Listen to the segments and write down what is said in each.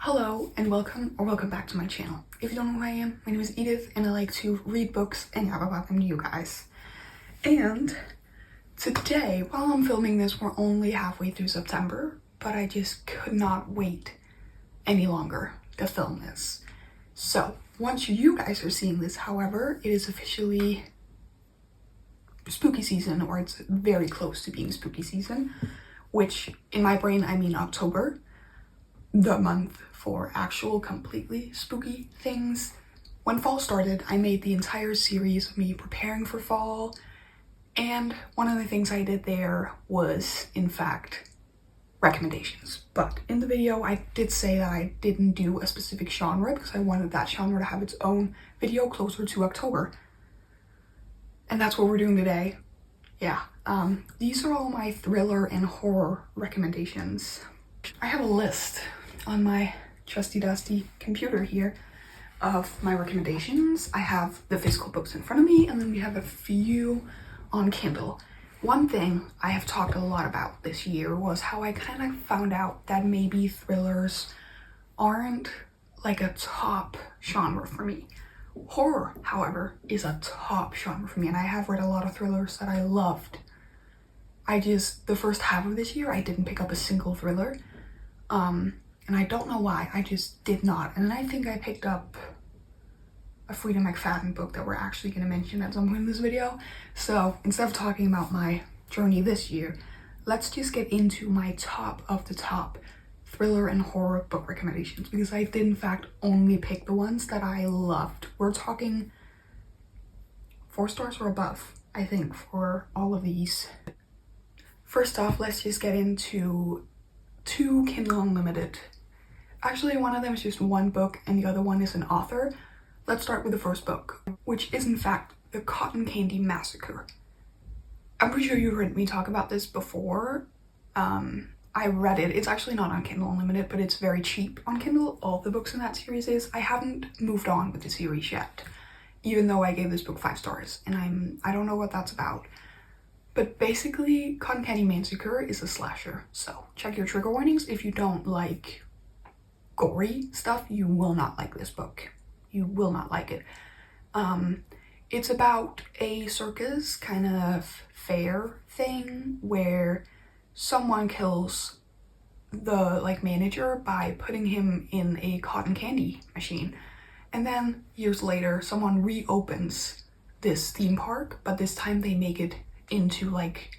Hello and welcome back to my channel. If you don't know who I am, my name is Edith and I like to read books and yabba about them to you guys. And today, while I'm filming this, we're only halfway through September, but I just could not wait any longer to film this. So once you guys are seeing this, however, it is officially spooky season, or it's very close to being spooky season, which in my brain I mean October, the month for actual completely spooky things. When fall started, I made the entire series of me preparing for fall, and one of the things I did there was, in fact, recommendations. But in the video, I did say that I didn't do a specific genre because I wanted that genre to have its own video closer to October. And that's what we're doing today. Yeah, these are all my thriller and horror recommendations. I have a list on my trusty dusty computer here of my recommendations. I have the physical books in front of me, and then we have a few on Kindle. One thing I have talked a lot about this year was how I kind of found out that maybe thrillers aren't like a top genre for me. Horror, however, is a top genre for me, and I have read a lot of thrillers that I loved. The first half of this year, I didn't pick up a single thriller. And I don't know why, I just did not. And then I think I picked up a Freida McFadden book that we're actually going to mention at some point in this video. So instead of talking about my journey this year, let's just get into my top of the top thriller and horror book recommendations, because I did in fact only pick the ones that I loved. We're talking 4 stars or above, I think, for all of these. First off, let's just get into 2 Kindle Unlimited. Actually, one of them is just one book and the other one is an author. Let's start with the first book, which is in fact The Cotton Candy Massacre. I'm pretty sure you heard me talk about this before. I read it. It's actually not on Kindle Unlimited, but it's very cheap on Kindle. All the books in that series is. I haven't moved on with the series yet, even though I gave this book 5 stars, and I don't know what that's about. But basically, Cotton Candy Massacre is a slasher, so check your trigger warnings. If you don't like gory stuff, you will not like this book. You will not like it. It's about a circus kind of fair thing where someone kills the manager by putting him in a cotton candy machine. And then years later, someone reopens this theme park, but this time they make it into like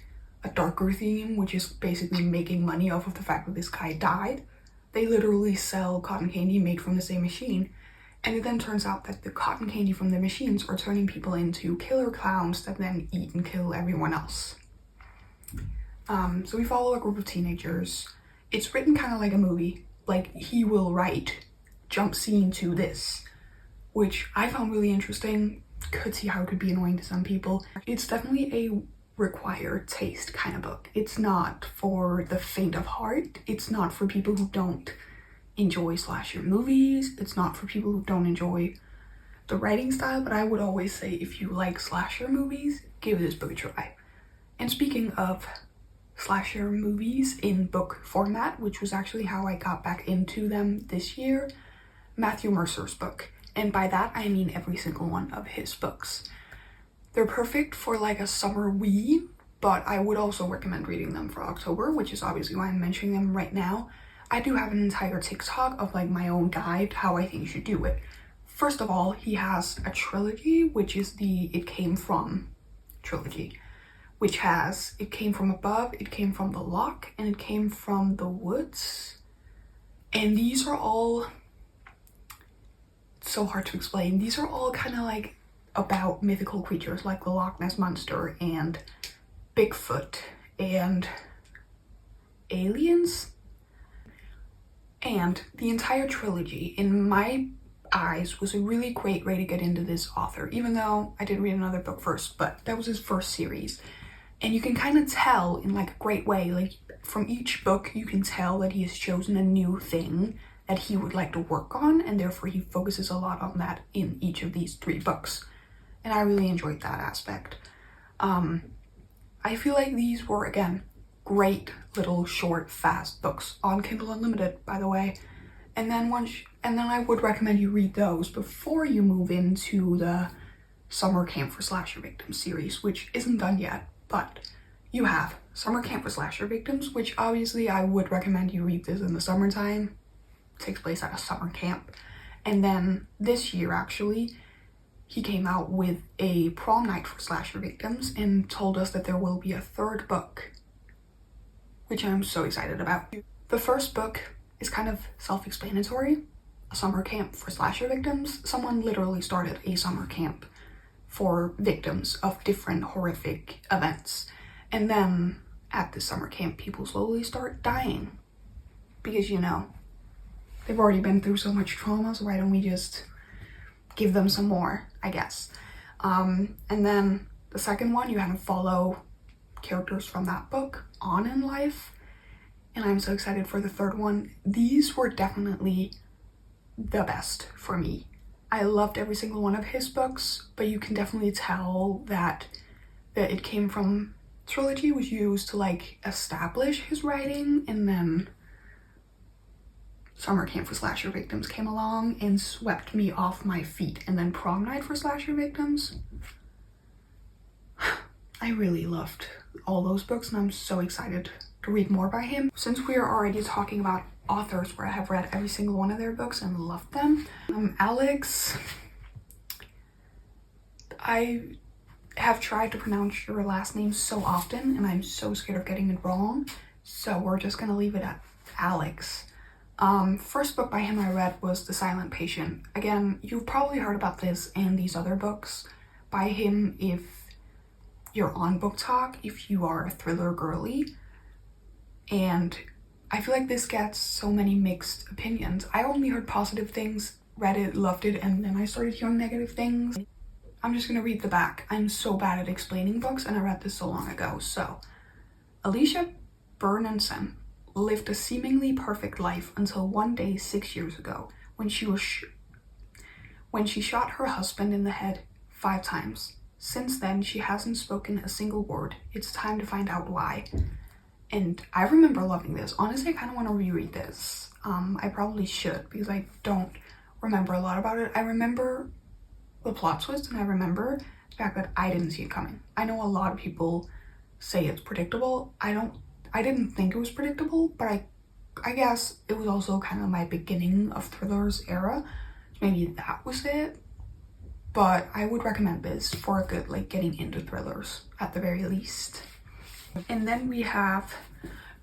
a darker theme, which is basically making money off of the fact that this guy died. They literally sell cotton candy made from the same machine, and it then turns out that the cotton candy from the machines are turning people into killer clowns that then eat and kill everyone else. So we follow a group of teenagers. It's written kind of like a movie, like he will write jump scene to this, which I found really interesting. Could see how it could be annoying to some people. It's definitely a required taste kind of book. It's not for the faint of heart. It's not for people who don't enjoy slasher movies. It's not for people who don't enjoy the writing style, but I would always say if you like slasher movies, give this book a try. And speaking of slasher movies in book format, which was actually how I got back into them this year, Matthew Mercer's book. And by that, I mean every single one of his books. They're perfect for like a summer read, but I would also recommend reading them for October, which is obviously why I'm mentioning them right now. I do have an entire TikTok of like my own guide, how I think you should do it. First of all, he has a trilogy, which is the It Came From trilogy, which has It Came From Above, It Came From the Lock, and It Came From the Woods. And these are all so hard to explain. These are all kind of like about mythical creatures like the Loch Ness Monster and Bigfoot and aliens. And the entire trilogy, in my eyes, was a really great way to get into this author, even though I did read another book first, but that was his first series. And you can kind of tell in like a great way, like from each book you can tell that he has chosen a new thing that he would like to work on, and therefore he focuses a lot on that in each of these 3 books. And I really enjoyed that aspect. I feel like these were, again, great little short, fast books on Kindle Unlimited, by the way. And then I would recommend you read those before you move into the Summer Camp for Slasher Victims series, which isn't done yet, but you have Summer Camp for Slasher Victims, which obviously I would recommend you read this in the summertime. It takes place at a summer camp. And then this year, actually, he came out with a Prom Night for Slasher Victims and told us that there will be a third book, which I'm so excited about. The first book is kind of self-explanatory. A summer camp for slasher victims. Someone literally started a summer camp for victims of different horrific events. And then at the summer camp, people slowly start dying. Because, you know, they've already been through so much trauma, so why don't we just give them some more, I guess. And then the second one, you kind of follow characters from that book on in life. And I'm so excited for the third one. These were definitely the best for me. I loved every single one of his books, but you can definitely tell that it came from trilogy was used to like establish his writing, and then Summer Camp for Slasher Victims came along and swept me off my feet. And then Prom Night for Slasher Victims, I really loved all those books, and I'm so excited to read more by him. Since we are already talking about authors where I have read every single one of their books and loved them, Alex, I have tried to pronounce your last name so often and I'm so scared of getting it wrong, so we're just gonna leave it at Alex. First book by him I read was The Silent Patient. Again, you've probably heard about this and these other books by him if you're on BookTok, if you are a thriller girly. And I feel like this gets so many mixed opinions. I only heard positive things, read it, loved it, and then I started hearing negative things. I'm just gonna read the back. I'm so bad at explaining books and I read this so long ago. So, Alicia Bernenson lived a seemingly perfect life until one day 6 years ago when she shot her husband in the head 5 times. Since then, she hasn't spoken a single word. It's time to find out why. And I remember loving this. Honestly, I kind of want to reread this. I probably should because I don't remember a lot about it. I remember the plot twist and I remember the fact that I didn't see it coming. I know a lot of people say it's predictable. I didn't think it was predictable, but I guess it was also kind of my beginning of thrillers era. Maybe that was it. But I would recommend this for a good, like, getting into thrillers at the very least. And then we have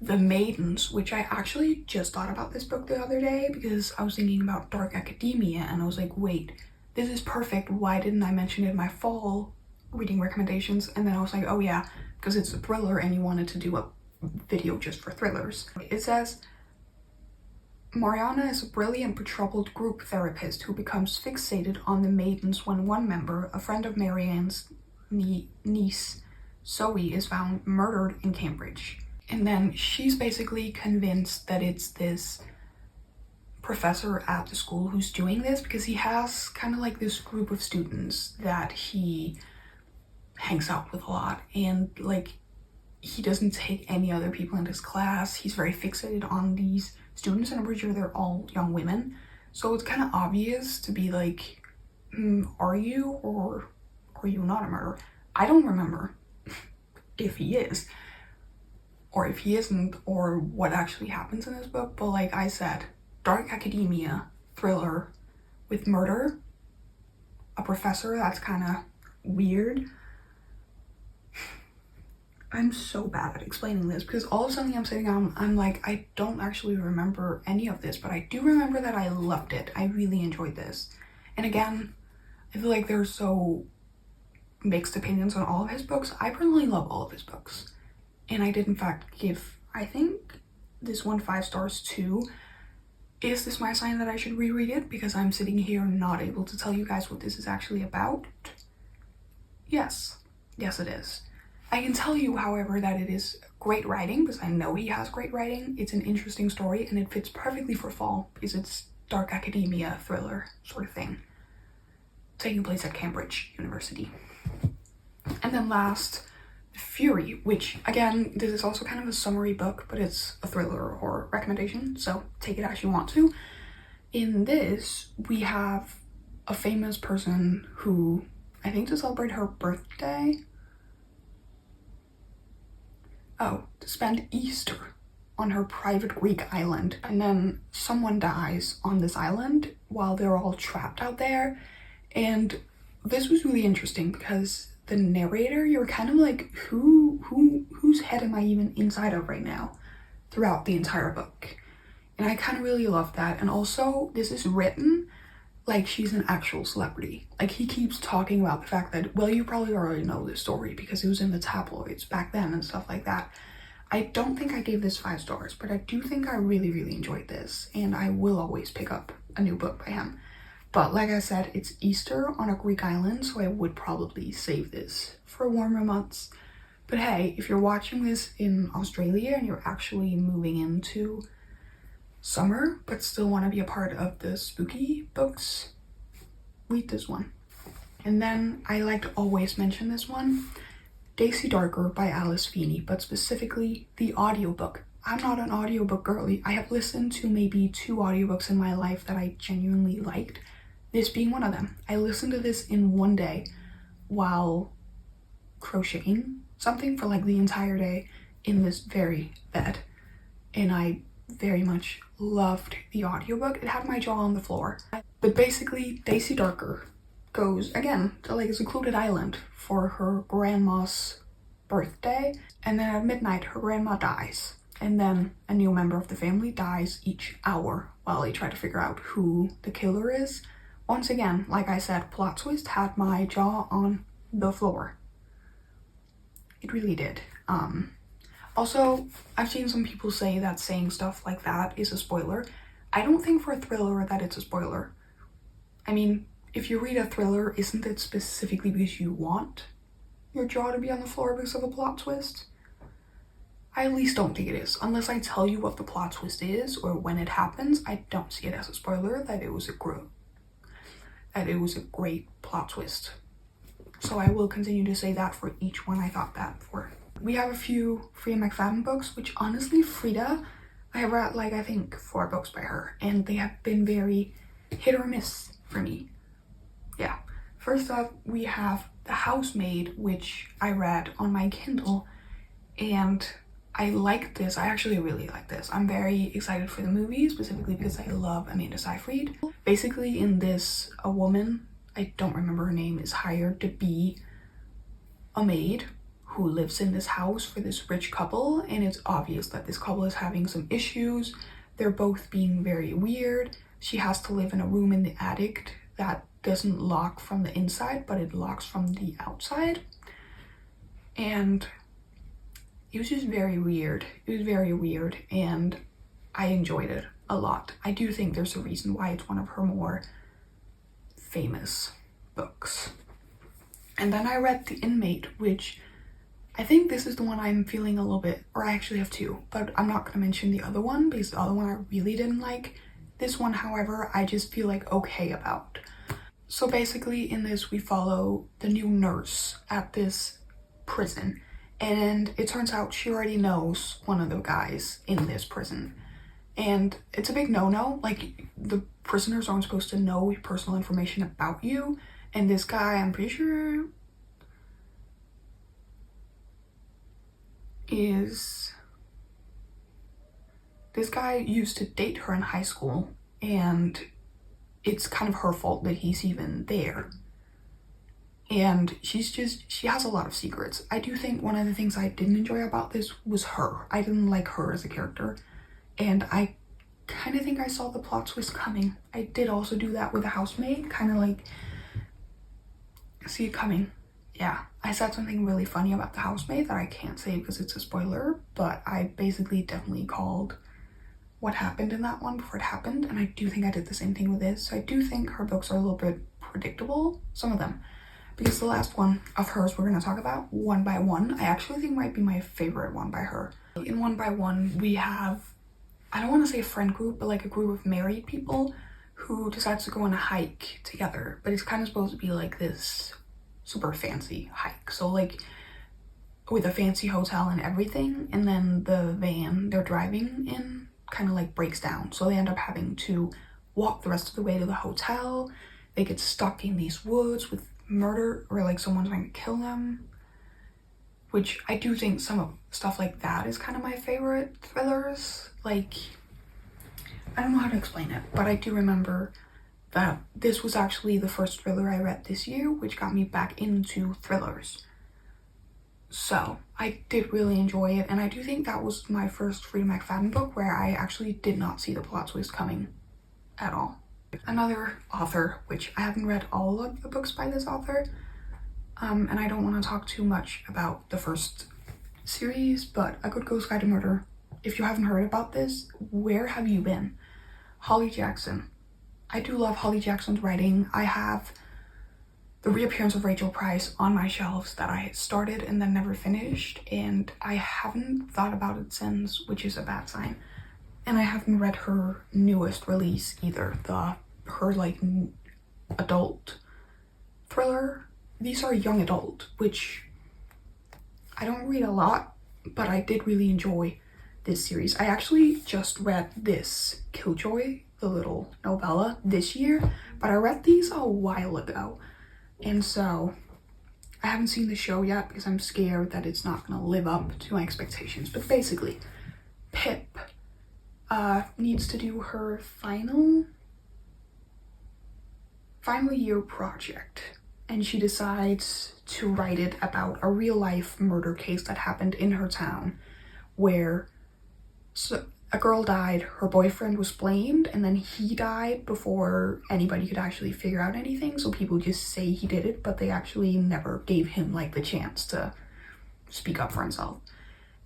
The Maidens, which I actually just thought about this book the other day because I was thinking about Dark Academia and I was like, wait, this is perfect. Why didn't I mention it in my fall reading recommendations? And then I was like, oh yeah, because it's a thriller and you wanted to do a video just for thrillers. It says, Mariana is a brilliant but troubled group therapist who becomes fixated on the Maidens when one member, a friend of Marianne's niece, Zoe, is found murdered in Cambridge. And then she's basically convinced that it's this professor at the school who's doing this because he has kind of like this group of students that he hangs out with a lot, and like he doesn't take any other people in his class. He's very fixated on these students, and I'm pretty sure they're all young women. So it's kind of obvious to be like, are you or are you not a murderer? I don't remember if he is or if he isn't or what actually happens in this book, but like I said, Dark Academia thriller with murder, a professor, that's kind of weird. I'm so bad at explaining this because all of a sudden I'm sitting down, I'm like, I don't actually remember any of this, but I do remember that I loved it. I really enjoyed this. And again, I feel like there's so mixed opinions on all of his books. I personally love all of his books. And I did in fact give, I think, this one 5 stars too. Is this my sign that I should reread it because I'm sitting here not able to tell you guys what this is actually about? Yes. Yes, it is. I can tell you, however, that it is great writing because I know he has great writing. It's an interesting story and it fits perfectly for fall because it's Dark Academia thriller sort of thing, taking place at Cambridge University. And then last, Fury, which again, this is also kind of a summary book, but it's a thriller or recommendation, so take it as you want to. in this, we have a famous person who, I think to celebrate her birthday, to spend Easter on her private Greek island. And then someone dies on this island while they're all trapped out there. And this was really interesting because the narrator, you're kind of like, whose head am I even inside of right now throughout the entire book? And I kind of really love that. And also, this is written like she's an actual celebrity. Like, he keeps talking about the fact that, well, you probably already know this story because it was in the tabloids back then and stuff like that. I don't think I gave this 5 stars, but I do think I really, really enjoyed this, and I will always pick up a new book by him. But like I said, it's Easter on a Greek island, so I would probably save this for warmer months. But hey, if you're watching this in Australia and you're actually moving into summer but still want to be a part of the spooky books, read this one. And then I like to always mention this one, Daisy Darker by Alice Feeney, but specifically the audiobook. I'm not an audiobook girly. I have listened to maybe 2 audiobooks in my life that I genuinely liked, this being one of them. I listened to this in one day while crocheting something for like the entire day in this very bed, and I very much loved the audiobook. It had my jaw on the floor. But basically, Daisy Darker goes again to like a secluded island for her grandma's birthday, and then at midnight her grandma dies, and then a new member of the family dies each hour while they try to figure out who the killer is. Once again, like I said, plot twist, had my jaw on the floor. It really did. Also, I've seen some people say that saying stuff like that is a spoiler. I don't think for a thriller that it's a spoiler. I mean, if you read a thriller, isn't it specifically because you want your jaw to be on the floor because of a plot twist? I at least don't think it is. Unless I tell you what the plot twist is or when it happens, I don't see it as a spoiler that it was a great plot twist. So I will continue to say that for each one I thought that for. We have a few Freida McFadden books, which honestly, Freida, I have read like I think 4 books by her, and they have been very hit or miss for me. Yeah. First up, we have The Housemaid, which I read on my Kindle, and I like this. I actually really like this. I'm very excited for the movie, specifically because I love Amanda Seyfried. Basically, in this, a woman, I don't remember her name, is hired to be a maid who lives in this house for this rich couple, and it's obvious that this couple is having some issues. They're both being very weird. She has to live in a room in the attic that doesn't lock from the inside, but it locks from the outside. And it was just very weird. It was very weird, and I enjoyed it a lot. I do think there's a reason why it's one of her more famous books. And then I read The Inmate, which I think this is the one I'm feeling a little bit, or I actually have 2, but I'm not going to mention the other one because the other one I really didn't like. This one, however, I just feel like okay about. So basically in this, we follow the new nurse at this prison, and it turns out she already knows one of the guys in this prison. And it's a big no-no. Like, the prisoners aren't supposed to know personal information about you, and this guy, I'm pretty sure, this guy used to date her in high school, and it's kind of her fault that he's even there. And she has a lot of secrets. I do think one of the things I didn't enjoy about this was her. I didn't like her as a character, and I kind of think I saw the plot twist coming. I did also do that with The Housemaid, kind of like see it coming. Yeah, I said something really funny about The Housemaid that I can't say because it's a spoiler, but I basically definitely called what happened in that one before it happened, and I do think I did the same thing with this. So I do think her books are a little bit predictable, some of them, because the last one of hers we're going to talk about, One by One, I actually think might be my favorite one by her. In One by One, we have, I don't want to say a friend group, but like a group of married people who decides to go on a hike together, but it's kind of supposed to be like this super fancy hike, so like with a fancy hotel and everything, and then the van they're driving in kind of like breaks down, so they end up having to walk the rest of the way to the hotel. They get stuck in these woods with murder, or like someone trying to kill them, which I do think some of stuff like that is kind of my favorite thrillers. Like, I don't know how to explain it, but I do remember that this was actually the first thriller I read this year, which got me back into thrillers. So I did really enjoy it, and I do think that was my first Freida McFadden book where I actually did not see the plot twist coming at all. Another author, which I haven't read all of the books by this author, and I don't want to talk too much about the first series, but A Good Ghost Guide to Murder. If you haven't heard about this, where have you been? Holly Jackson. I do love Holly Jackson's writing. I have The Reappearance of Rachel Price on my shelves that I started and then never finished, and I haven't thought about it since, which is a bad sign. And I haven't read her newest release either, her like adult thriller. These are young adult, which I don't read a lot, but I did really enjoy this series. I actually just read this Killjoy, the little novella, this year, but I read these a while ago. And so I haven't seen the show yet because I'm scared that it's not gonna live up to my expectations. But basically, Pip needs to do her final year project, and she decides to write it about a real life murder case that happened in her town where a girl died, her boyfriend was blamed, and then he died before anybody could actually figure out anything, so people just say he did it, but they actually never gave him like the chance to speak up for himself.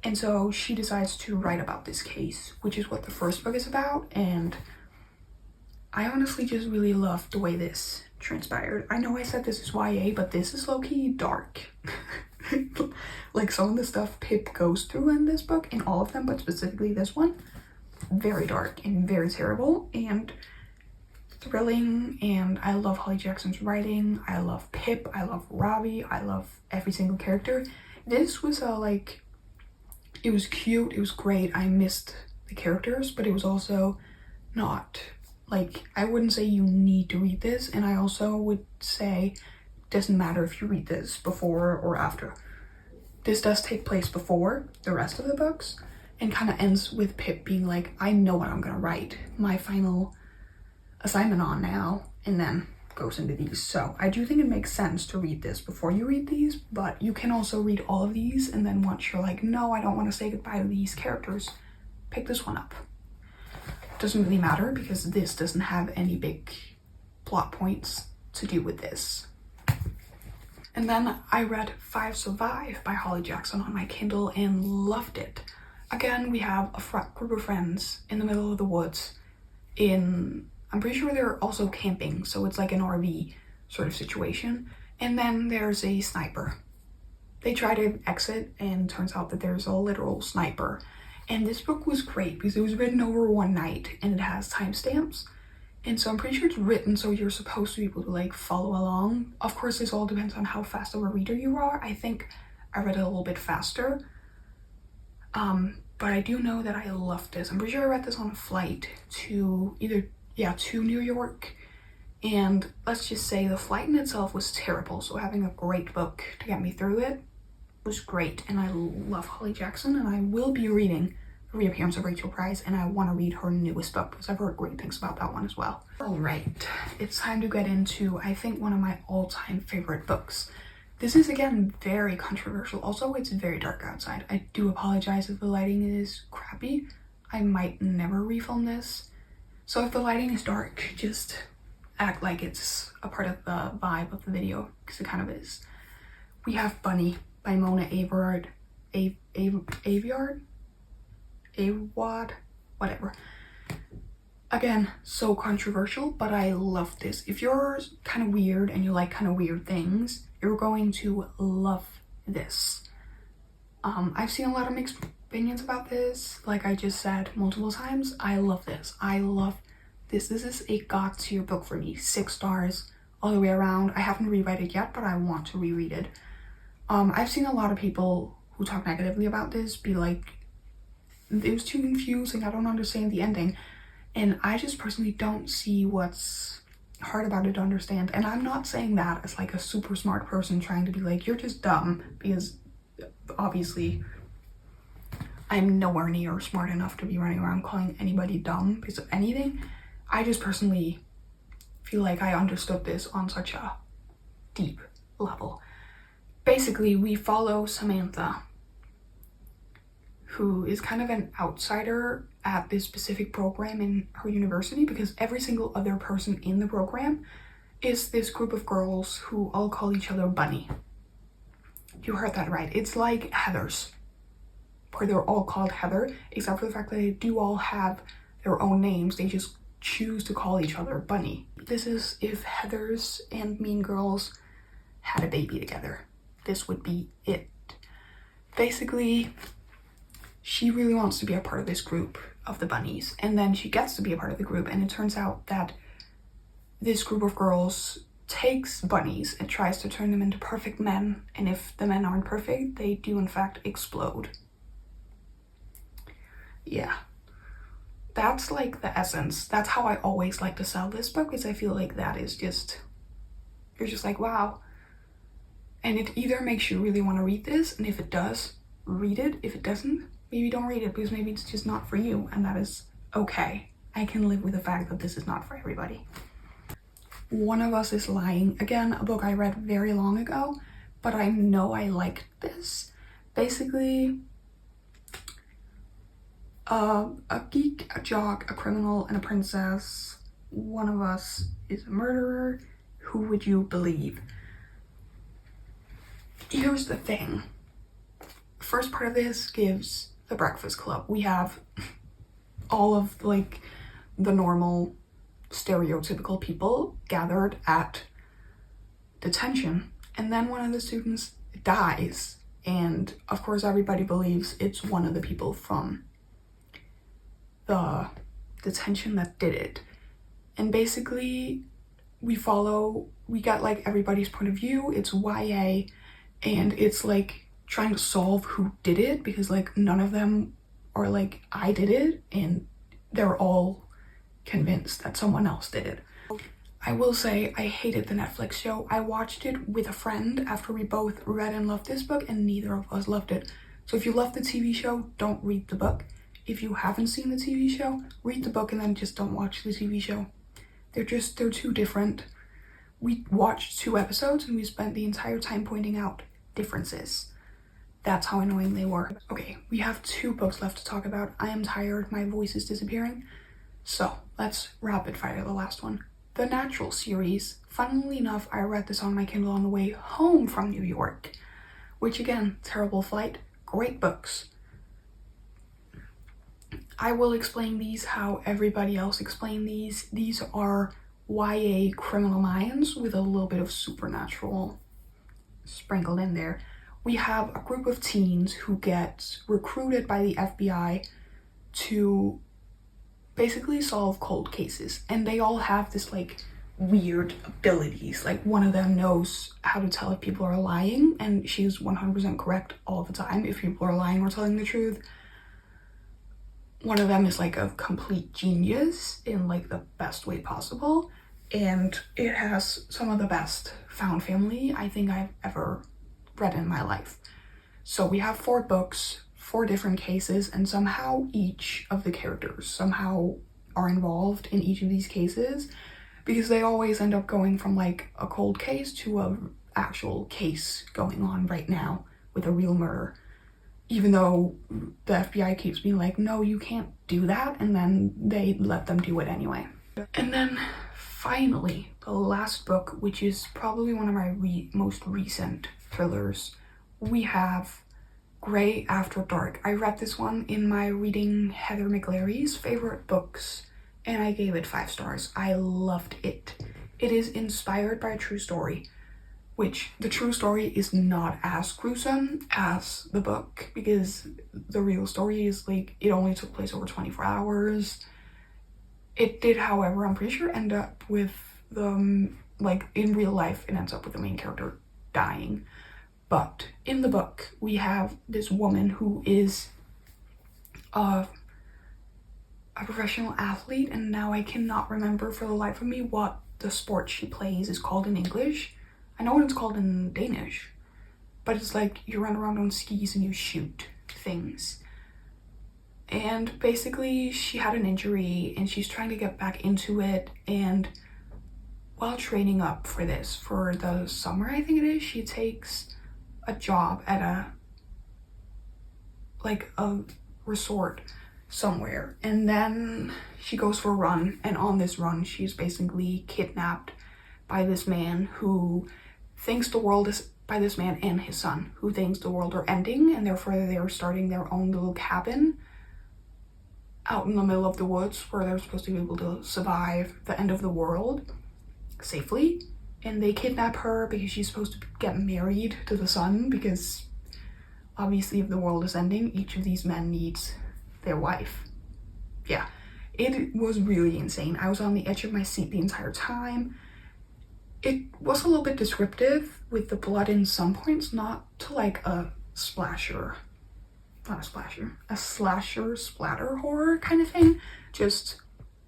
And so she decides to write about this case, which is what the first book is about, and I honestly just really loved the way this transpired. I know I said this is YA, but this is low-key dark. Like some of the stuff Pip goes through in this book, in all of them, but specifically this one, very dark and very terrible and thrilling. And I love Holly Jackson's writing. I love Pip. I love Robbie. I love every single character. This was it was cute. It was great. I missed the characters, but it was also not like, I wouldn't say you need to read this, and I also would say it doesn't matter if you read this before or after. This does take place before the rest of the books and kind of ends with Pip being like, I know what I'm gonna write my final assignment on now, and then goes into these. So I do think it makes sense to read this before you read these, but you can also read all of these, and then once you're like, no, I don't want to say goodbye to these characters, pick this one up. Doesn't really matter because this doesn't have any big plot points to do with this. And then I read Five Survive by Holly Jackson on my Kindle and loved it. Again, we have a group of friends in the middle of the woods I'm pretty sure they're also camping, so it's like an RV sort of situation. And then there's a sniper. They try to exit and turns out that there's a literal sniper. And this book was great because it was written over one night and it has timestamps. And so I'm pretty sure it's written so you're supposed to be able to like follow along. Of course, this all depends on how fast of a reader you are. I think I read it a little bit faster. But I do know that I loved this. I'm pretty sure I read this on a flight to to New York. And let's just say the flight in itself was terrible. So having a great book to get me through it was great. And I love Holly Jackson, and I will be reading The Reappearance of Rachel Price, and I want to read her newest book because I've heard great things about that one as well. All right, it's time to get into, I think, one of my all-time favorite books. This is, again, very controversial. Also, it's very dark outside. I do apologize if the lighting is crappy. I might never refilm this. So if the lighting is dark, just act like it's a part of the vibe of the video, because it kind of is. We have Bunny by Mona Awad. Awad? Whatever. Again, so controversial, but I love this. If you're kind of weird and you like kind of weird things, you're going to love this. I've seen a lot of mixed opinions about this. Like I just said multiple times, I love this. I love this. This is a god tier book for me. 6 stars all the way around. I haven't reread it yet, but I want to reread it. I've seen a lot of people who talk negatively about this be like, it was too confusing, I don't understand the ending. And I just personally don't see what's hard about it to understand. And I'm not saying that as like a super smart person trying to be like, you're just dumb, because obviously I'm nowhere near smart enough to be running around calling anybody dumb because of anything. I just personally feel like I understood this on such a deep level. Basically, we follow Samantha, who is kind of an outsider at this specific program in her university, because every single other person in the program is this group of girls who all call each other Bunny. You heard that right. It's like Heathers, where they're all called Heather, except for the fact that they do all have their own names. They just choose to call each other Bunny. This is if Heathers and Mean Girls had a baby together. This would be it. Basically, she really wants to be a part of this group of the bunnies, and then she gets to be a part of the group, and it turns out that this group of girls takes bunnies and tries to turn them into perfect men, and if the men aren't perfect, they do in fact explode. Yeah. That's like the essence. That's how I always like to sell this book, because I feel like that is just, you're just like, wow. And it either makes you really want to read this, and if it does, read it. If it doesn't, maybe don't read it, because maybe it's just not for you, and that is okay. I can live with the fact that this is not for everybody. One of Us is Lying. Again, a book I read very long ago, but I know I liked this. Basically, a geek, a jock, a criminal, and a princess. One of us is a murderer. Who would you believe? Here's the thing. First part of this gives the Breakfast Club. We have all of like the normal stereotypical people gathered at detention, and then one of the students dies, and of course everybody believes it's one of the people from the detention that did it. And basically we get like everybody's point of view. It's YA, and it's like trying to solve who did it, because like none of them are like, I did it, and they're all convinced that someone else did it. I will say I hated the Netflix show. I watched it with a friend after we both read and loved this book, and neither of us loved it. So if you love the TV show, don't read the book. If you haven't seen the TV show, read the book and then just don't watch the TV show. They're too different. We watched 2 episodes and we spent the entire time pointing out differences. That's how annoying they were. Okay, we have 2 books left to talk about. I am tired, my voice is disappearing. So let's rapid fire the last one. The Natural series. Funnily enough, I read this on my Kindle on the way home from New York, which again, terrible flight, great books. I will explain these how everybody else explained these. These are YA Criminal Minds with a little bit of supernatural sprinkled in there. We have a group of teens who get recruited by the FBI to basically solve cold cases, and they all have this like weird abilities. Like one of them knows how to tell if people are lying, and she's 100% correct all the time if people are lying or telling the truth. One of them is like a complete genius in like the best way possible, and it has some of the best found family I think I've ever read in my life. So we have 4 books, 4 different cases, and somehow each of the characters somehow are involved in each of these cases, because they always end up going from like a cold case to a actual case going on right now with a real murder, even though the FBI keeps being like, no, you can't do that, and then they let them do it anyway. And then finally, the last book, which is probably one of my most recent thrillers, we have Grey After Dark. I read this one in my Reading Heather McLary's favorite books, and I gave it 5 stars. I loved it. It is inspired by a true story, which the true story is not as gruesome as the book, because the real story is like, it only took place over 24 hours. It did, however, I'm pretty sure end up with the, like in real life, it ends up with the main character dying. But in the book, we have this woman who is a a professional athlete, and now I cannot remember for the life of me what the sport she plays is called in English. I know what it's called in Danish, but it's like you run around on skis and you shoot things. And basically she had an injury and she's trying to get back into it, and while training up for this, for the summer I think it is, she takes a job at a resort somewhere, and then she goes for a run, and on this run she's basically kidnapped by this man who thinks the world is, by this man and his son, who thinks the world are ending, and therefore they're starting their own little cabin out in the middle of the woods where they're supposed to be able to survive the end of the world safely. And they kidnap her because she's supposed to get married to the son, because obviously if the world is ending, each of these men needs their wife. Yeah, it was really insane. I was on the edge of my seat the entire time. It was a little bit descriptive with the blood in some points, not to like a slasher splatter horror kind of thing, just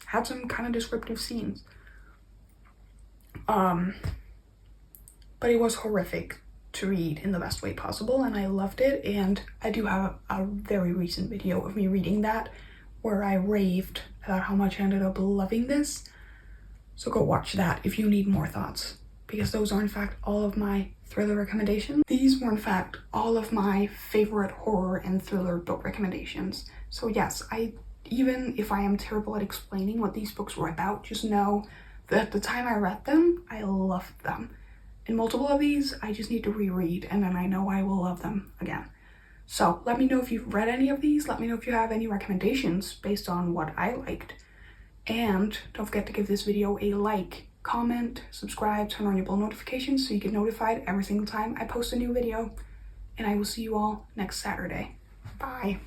had some kind of descriptive scenes. But it was horrific to read in the best way possible, and I loved it. And I do have a very recent video of me reading that where I raved about how much I ended up loving this, so go watch that if you need more thoughts, because those are in fact all of my thriller recommendations. These were in fact all of my favorite horror and thriller book recommendations. So yes, even if I am terrible at explaining what these books were about, just know that at the time I read them, I loved them. And multiple of these, I just need to reread, and then I know I will love them again. So let me know if you've read any of these. Let me know if you have any recommendations based on what I liked. And don't forget to give this video a like, comment, subscribe, turn on your bell notifications so you get notified every single time I post a new video. And I will see you all next Saturday. Bye.